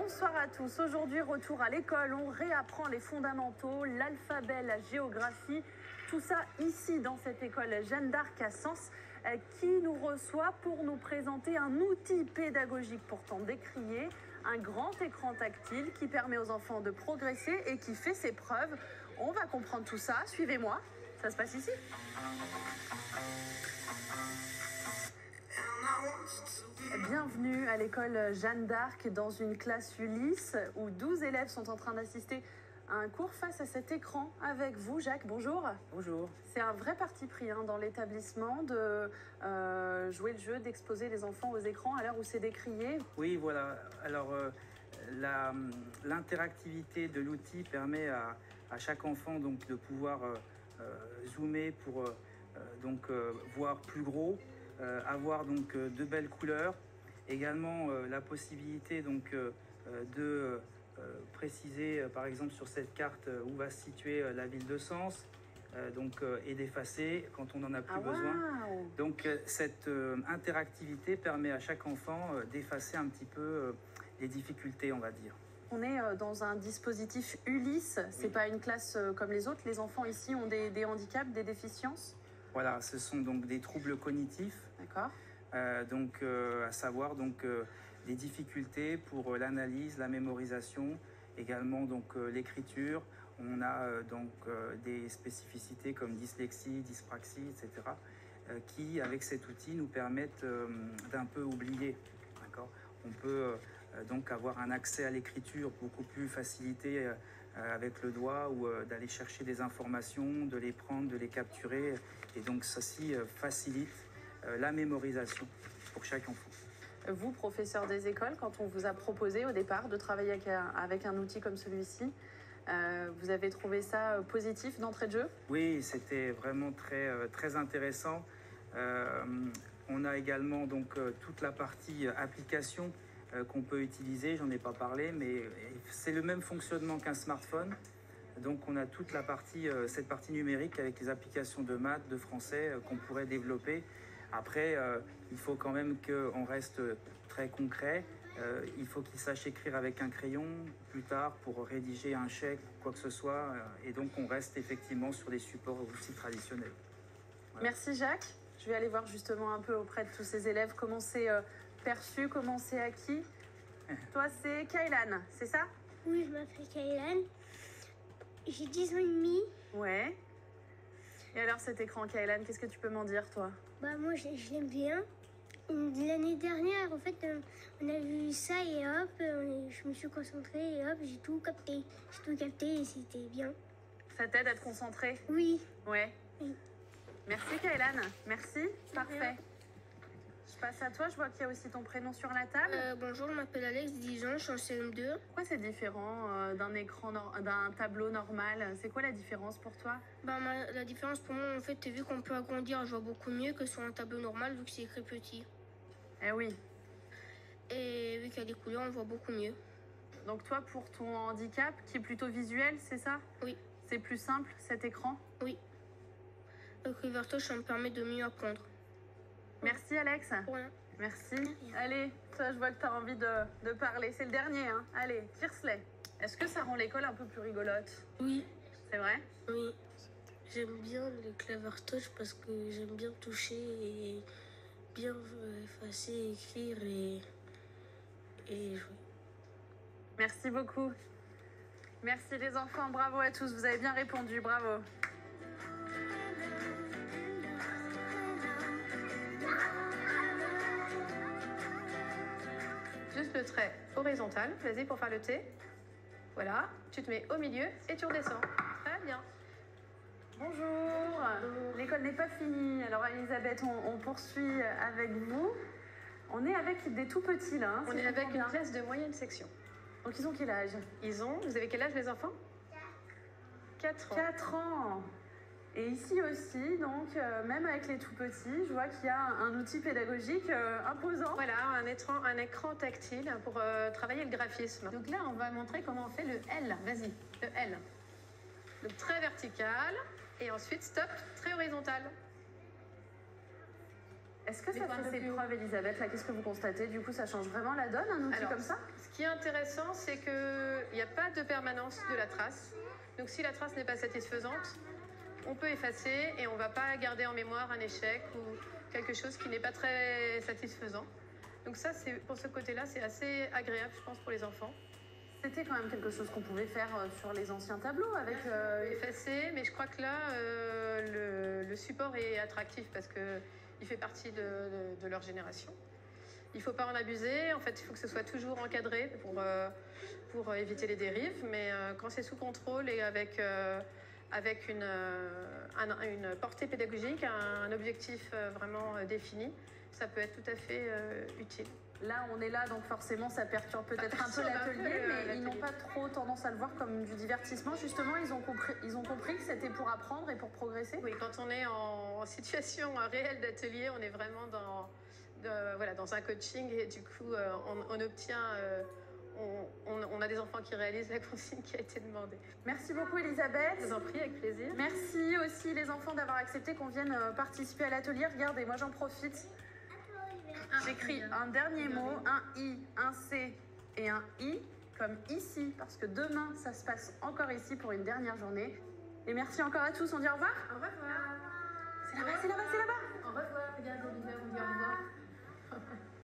Bonsoir à tous. Aujourd'hui, retour à l'école. On réapprend les fondamentaux, l'alphabet, la géographie. Tout ça ici, dans cette école Jeanne d'Arc à Sens, qui nous reçoit pour nous présenter un outil pédagogique pourtant décrié, un grand écran tactile qui permet aux enfants de progresser et qui fait ses preuves. On va comprendre tout ça. Suivez-moi. Ça se passe ici. Bienvenue à l'école Jeanne d'Arc dans une classe Ulysse où 12 élèves sont en train d'assister à un cours face à cet écran avec vous. Jacques, bonjour. Bonjour. C'est un vrai parti pris dans l'établissement de jouer le jeu, d'exposer les enfants aux écrans à l'heure où c'est décrié. Oui, voilà. Alors, l'interactivité de l'outil permet à chaque enfant donc, de pouvoir zoomer pour voir plus gros, avoir donc de belles couleurs. Également la possibilité donc de préciser par exemple sur cette carte où va se situer la ville de Sens et d'effacer quand on n'en a plus besoin. Wow. Donc cette interactivité permet à chaque enfant d'effacer un petit peu les difficultés, on va dire. On est dans un dispositif Ulysse, c'est pas une classe comme les autres. Les enfants ici ont des handicaps, des déficiences. Voilà, ce sont donc des troubles cognitifs. D'accord. À savoir des difficultés pour l'analyse, la mémorisation, également donc l'écriture. On a des spécificités comme dyslexie, dyspraxie, etc. Qui, avec cet outil, nous permettent d'un peu oublier. D'accord ? On peut donc avoir un accès à l'écriture beaucoup plus facilité avec le doigt ou d'aller chercher des informations, de les prendre, de les capturer. Et donc ceci facilite la mémorisation pour chaque enfant. Vous, professeur des écoles, quand on vous a proposé au départ de travailler avec un outil comme celui-ci, vous avez trouvé ça positif d'entrée de jeu? Oui, c'était vraiment très intéressant. On a également donc toute la partie application qu'on peut utiliser, j'en ai pas parlé, mais c'est le même fonctionnement qu'un smartphone. Donc on a toute la partie, cette partie numérique avec les applications de maths, de français qu'on pourrait développer. Après, il faut quand même qu'on reste très concret. Il faut qu'ils sachent écrire avec un crayon plus tard pour rédiger un chèque, quoi que ce soit. Et donc on reste effectivement sur les supports aussi traditionnels. Voilà. Merci Jacques. Je vais aller voir justement un peu auprès de tous ces élèves comment c'est perçu, comment c'est acquis. Toi, c'est Kaylan, c'est ça? Oui, je m'appelle Kaylan. J'ai 10 ans et demi. Ouais. Et alors cet écran, Kaylan, qu'est-ce que tu peux m'en dire, toi? Bah moi, je l'aime bien. L'année dernière, en fait, on a vu ça et hop, je me suis concentrée et hop, j'ai tout capté. J'ai tout capté et c'était bien. Ça t'aide à te concentrer? Oui. Ouais. Oui. Merci Kaylan, merci. Parfait. Je passe à toi, je vois qu'il y a aussi ton prénom sur la table. Bonjour, je m'appelle Alex, 10 ans, je suis en CM2. Pourquoi c'est différent d'un écran, d'un tableau normal? C'est quoi la différence pour toi? La différence pour moi, en fait, vu qu'on peut agrandir, je vois beaucoup mieux que sur un tableau normal, vu que c'est écrit petit. Eh oui. Et vu qu'il y a des couleurs, on voit beaucoup mieux. Donc toi, pour ton handicap, qui est plutôt visuel, c'est ça? Oui. C'est plus simple, cet écran? Oui. Le Criverto, ça me permet de mieux apprendre. Merci Alex. Ouais. Merci. Allez, toi je vois que tu as envie de parler. C'est le dernier, hein. Allez, Kirsley. Est-ce que ça rend l'école un peu plus rigolote? Oui. C'est vrai? Oui. J'aime bien le Clever Touch parce que j'aime bien toucher et bien effacer, écrire et jouer. Merci beaucoup. Merci les enfants, bravo à tous, vous avez bien répondu, bravo. Juste le trait horizontal, vas-y pour faire le T. Voilà, tu te mets au milieu et tu redescends. Très bien. Bonjour. L'école n'est pas finie. Alors Elisabeth, on poursuit avec vous. On est avec des tout petits là. Hein, on est avec une classe de moyenne section. Donc ils ont quel âge? Vous avez quel âge les enfants? 4 ans. 4 ans. Et ici aussi, donc, même avec les tout petits, je vois qu'il y a un outil pédagogique imposant. Voilà, un écran tactile pour travailler le graphisme. Donc là, on va montrer comment on fait le L. Vas-y, le L. Le trait vertical et ensuite stop, trait horizontal. Est-ce que ça fait ses preuves, Elisabeth? Là, qu'est-ce que vous constatez? Du coup, ça change vraiment la donne, un outil comme ça? Ce Ce qui est intéressant, c'est qu'il n'y a pas de permanence de la trace. Donc si la trace n'est pas satisfaisante, on peut effacer et on ne va pas garder en mémoire un échec ou quelque chose qui n'est pas très satisfaisant. Donc ça, pour ce côté-là, c'est assez agréable, je pense, pour les enfants. C'était quand même quelque chose qu'on pouvait faire sur les anciens tableaux avec... Effacer, mais je crois que là, le support est attractif parce qu'il fait partie de leur génération. Il ne faut pas en abuser. En fait, il faut que ce soit toujours encadré pour éviter les dérives. Mais quand c'est sous contrôle et avec une portée pédagogique, un objectif vraiment défini, ça peut être tout à fait utile. Là, on est là, donc forcément, ça perturbe peut-être un peu l'atelier, mais ils n'ont pas trop tendance à le voir comme du divertissement. Justement, ils ont compris que c'était pour apprendre et pour progresser. Oui, quand on est en situation réelle d'atelier, on est vraiment dans un coaching et du coup, on obtient... on a des enfants qui réalisent la consigne qui a été demandée. Merci beaucoup Elisabeth. Je vous en prie, avec plaisir. Merci aussi les enfants d'avoir accepté qu'on vienne participer à l'atelier. Regardez, moi j'en profite. J'écris un dernier mot, un I, un C et un I, comme ici, parce que demain ça se passe encore ici pour une dernière journée. Et merci encore à tous, on dit au revoir. Au revoir. C'est là-bas, c'est là-bas, c'est là-bas. Au revoir, regardez, on dit au revoir.